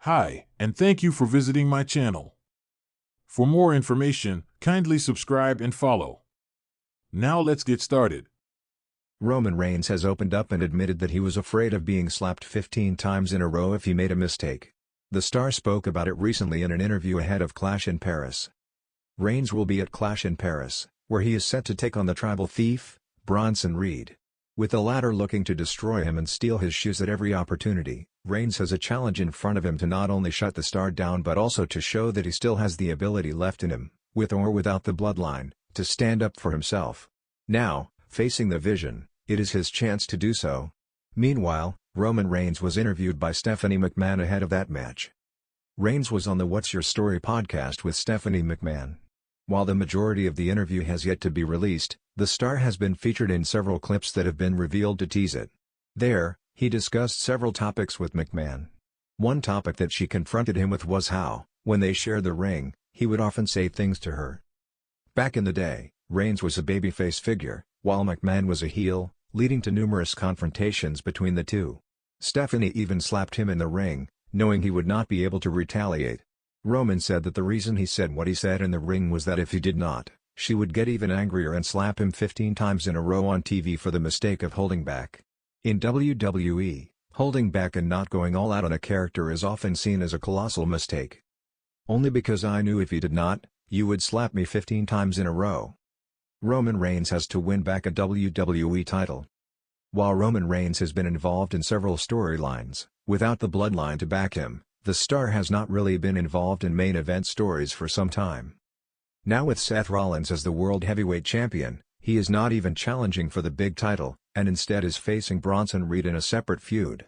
Hi, and thank you for visiting my channel. For more information, kindly subscribe and follow. Now let's get started. Roman Reigns has opened up and admitted that he was afraid of being slapped 15 times in a row if he made a mistake. The star spoke about it recently in an interview ahead of Clash in Paris. Reigns will be at Clash in Paris, where he is set to take on the tribal thief, Bronson Reed. With the latter looking to destroy him and steal his shoes at every opportunity, Reigns has a challenge in front of him to not only shut the star down but also to show that he still has the ability left in him, with or without the bloodline, to stand up for himself. Now, facing the Vision, it is his chance to do so. Meanwhile, Roman Reigns was interviewed by Stephanie McMahon ahead of that match. Reigns was on the What's Your Story podcast with Stephanie McMahon. While the majority of the interview has yet to be released, the star has been featured in several clips that have been revealed to tease it. There, he discussed several topics with McMahon. One topic that she confronted him with was how, when they shared the ring, he would often say things to her. Back in the day, Reigns was a babyface figure, while McMahon was a heel, leading to numerous confrontations between the two. Stephanie even slapped him in the ring, knowing he would not be able to retaliate. Roman said that the reason he said what he said in the ring was that if he did not, she would get even angrier and slap him 15 times in a row on TV for the mistake of holding back. In WWE, holding back and not going all out on a character is often seen as a colossal mistake. Only because I knew if you did not, you would slap me 15 times in a row. Roman Reigns has to win back a WWE title. While Roman Reigns has been involved in several storylines, without the bloodline to back him, the star has not really been involved in main event stories for some time. Now with Seth Rollins as the World Heavyweight Champion, he is not even challenging for the big title, and instead is facing Bronson Reed in a separate feud.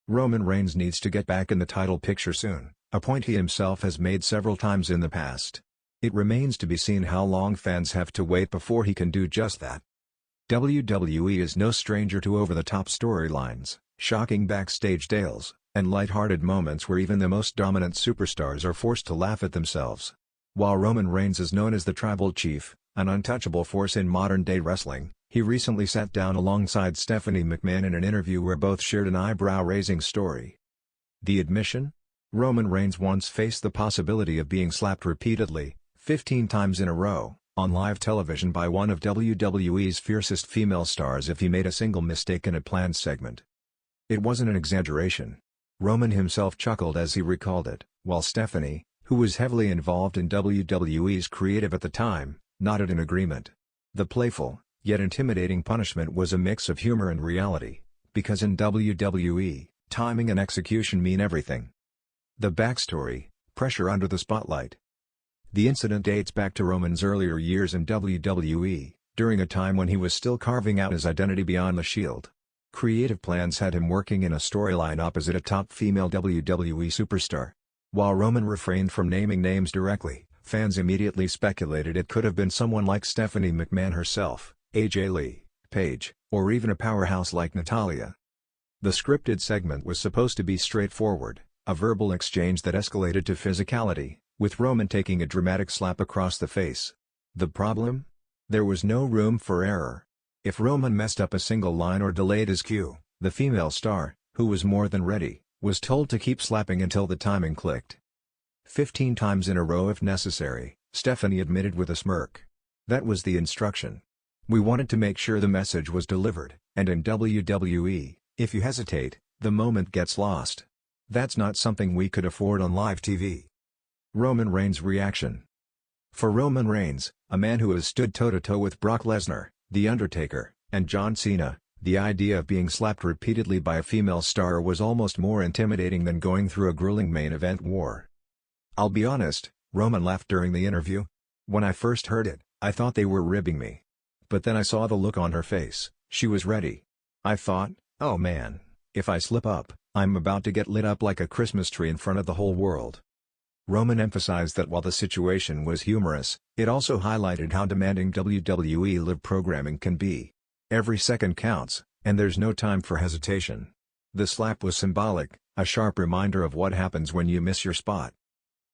Roman Reigns needs to get back in the title picture soon, a point he himself has made several times in the past. It remains to be seen how long fans have to wait before he can do just that. WWE is no stranger to over-the-top storylines, shocking backstage tales, and light-hearted moments where even the most dominant superstars are forced to laugh at themselves. While Roman Reigns is known as the Tribal Chief, an untouchable force in modern-day wrestling, he recently sat down alongside Stephanie McMahon in an interview where both shared an eyebrow-raising story. The admission? Roman Reigns once faced the possibility of being slapped repeatedly, 15 times in a row, on live television by one of WWE's fiercest female stars if he made a single mistake in a planned segment. It wasn't an exaggeration. Roman himself chuckled as he recalled it, while Stephanie, who was heavily involved in WWE's creative at the time, nodded in agreement. The playful, yet intimidating punishment was a mix of humor and reality, because in WWE, timing and execution mean everything. The backstory: pressure under the spotlight. The incident dates back to Roman's earlier years in WWE, during a time when he was still carving out his identity beyond the Shield. Creative plans had him working in a storyline opposite a top female WWE superstar. While Roman refrained from naming names directly, fans immediately speculated it could have been someone like Stephanie McMahon herself, AJ Lee, Paige, or even a powerhouse like Natalya. The scripted segment was supposed to be straightforward, a verbal exchange that escalated to physicality, with Roman taking a dramatic slap across the face. The problem? There was no room for error. If Roman messed up a single line or delayed his cue, the female star, who was more than ready, was told to keep slapping until the timing clicked. 15 times in a row if necessary, Stephanie admitted with a smirk. That was the instruction. We wanted to make sure the message was delivered, and in WWE, if you hesitate, the moment gets lost. That's not something we could afford on live TV. Roman Reigns' reaction. For Roman Reigns, a man who has stood toe-to-toe with Brock Lesnar, The Undertaker, and John Cena, the idea of being slapped repeatedly by a female star was almost more intimidating than going through a grueling main event war. I'll be honest, Roman laughed during the interview. When I first heard it, I thought they were ribbing me. But then I saw the look on her face, she was ready. I thought, oh man, if I slip up, I'm about to get lit up like a Christmas tree in front of the whole world. Roman emphasized that while the situation was humorous, it also highlighted how demanding WWE live programming can be. Every second counts, and there's no time for hesitation. The slap was symbolic, a sharp reminder of what happens when you miss your spot.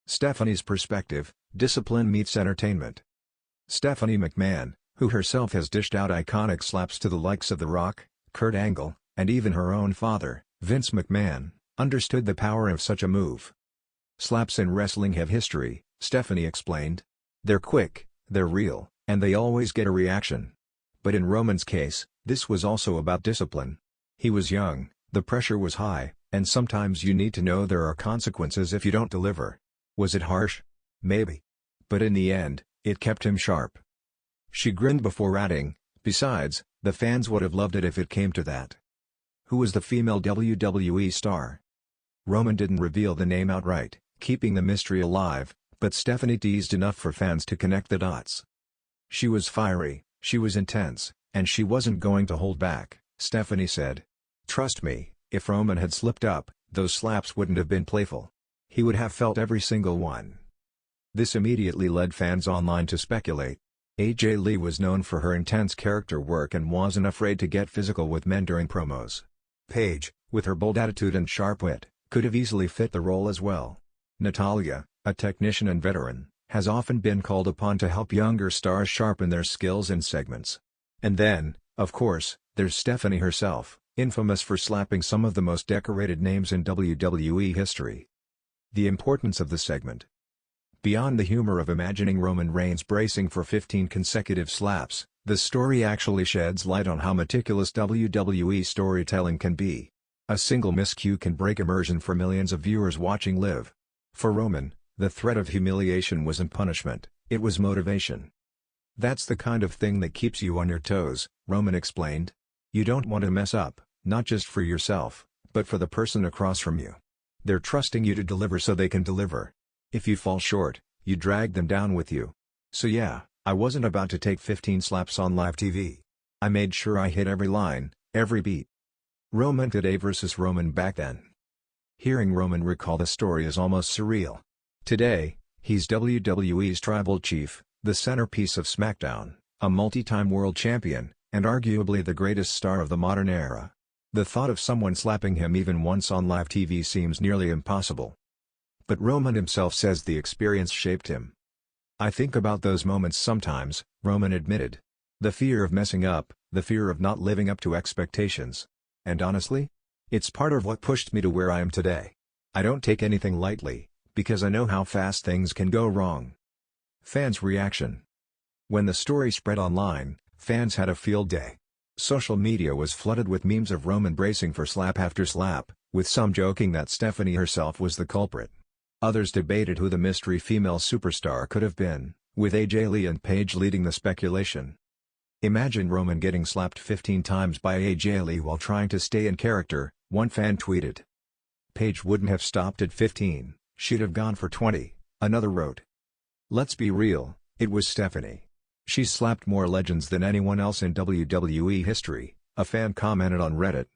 Stephanie's perspective: discipline meets entertainment. Stephanie McMahon, who herself has dished out iconic slaps to the likes of The Rock, Kurt Angle, and even her own father, Vince McMahon, Understood the power of such a move. Slaps in wrestling have history, Stephanie explained. They're quick, they're real, and they always get a reaction. But in Roman's case, this was also about discipline. He was young, the pressure was high, and sometimes you need to know there are consequences if you don't deliver. Was it harsh? Maybe. But in the end, it kept him sharp. She grinned before adding, besides, the fans would have loved it if it came to that. Who was the female WWE star? Roman didn't reveal the name outright, keeping the mystery alive, but Stephanie teased enough for fans to connect the dots. She was fiery, she was intense, and she wasn't going to hold back, Stephanie said. Trust me, if Roman had slipped up, those slaps wouldn't have been playful. He would have felt every single one. This immediately led fans online to speculate. AJ Lee was known for her intense character work and wasn't afraid to get physical with men during promos. Paige, with her bold attitude and sharp wit, could have easily fit the role as well. Natalya, a technician and veteran, has often been called upon to help younger stars sharpen their skills in segments. And then, of course, there's Stephanie herself, infamous for slapping some of the most decorated names in WWE history. The importance of the segment. Beyond the humor of imagining Roman Reigns bracing for 15 consecutive slaps, the story actually sheds light on how meticulous WWE storytelling can be. A single miscue can break immersion for millions of viewers watching live. For Roman, the threat of humiliation wasn't punishment, it was motivation. That's the kind of thing that keeps you on your toes, Roman explained. You don't want to mess up, not just for yourself, but for the person across from you. They're trusting you to deliver so they can deliver. If you fall short, you drag them down with you. So yeah, I wasn't about to take 15 slaps on live TV. I made sure I hit every line, every beat. Roman today versus Roman back then. Hearing Roman recall the story is almost surreal. Today, he's WWE's tribal chief, the centerpiece of SmackDown, a multi-time world champion, and arguably the greatest star of the modern era. The thought of someone slapping him even once on live TV seems nearly impossible. But Roman himself says the experience shaped him. I think about those moments sometimes, Roman admitted. The fear of messing up, the fear of not living up to expectations. And honestly, it's part of what pushed me to where I am today. I don't take anything lightly, because I know how fast things can go wrong. Fans' reaction. When the story spread online, fans had a field day. Social media was flooded with memes of Roman bracing for slap after slap, with some joking that Stephanie herself was the culprit. Others debated who the mystery female superstar could have been, with AJ Lee and Paige leading the speculation. Imagine Roman getting slapped 15 times by AJ Lee while trying to stay in character, one fan tweeted. Paige wouldn't have stopped at 15, she'd have gone for 20, another wrote. Let's be real, it was Stephanie. She's slapped more legends than anyone else in WWE history, a fan commented on Reddit.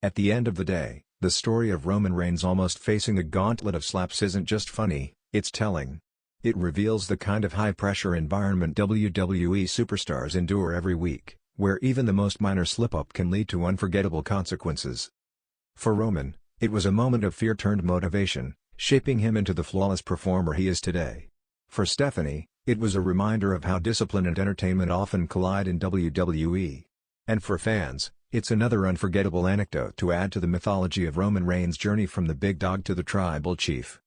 At the end of the day, the story of Roman Reigns almost facing a gauntlet of slaps isn't just funny, it's telling. It reveals the kind of high-pressure environment WWE superstars endure every week, where even the most minor slip-up can lead to unforgettable consequences. For Roman, it was a moment of fear turned motivation, shaping him into the flawless performer he is today. For Stephanie, it was a reminder of how discipline and entertainment often collide in WWE. And for fans, it's another unforgettable anecdote to add to the mythology of Roman Reigns' journey from the big dog to the tribal chief.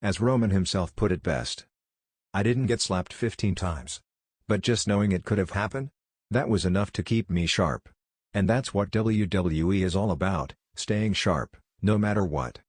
As Roman himself put it best, I didn't get slapped 15 times. But just knowing it could have happened? That was enough to keep me sharp. And that's what WWE is all about, staying sharp, no matter what.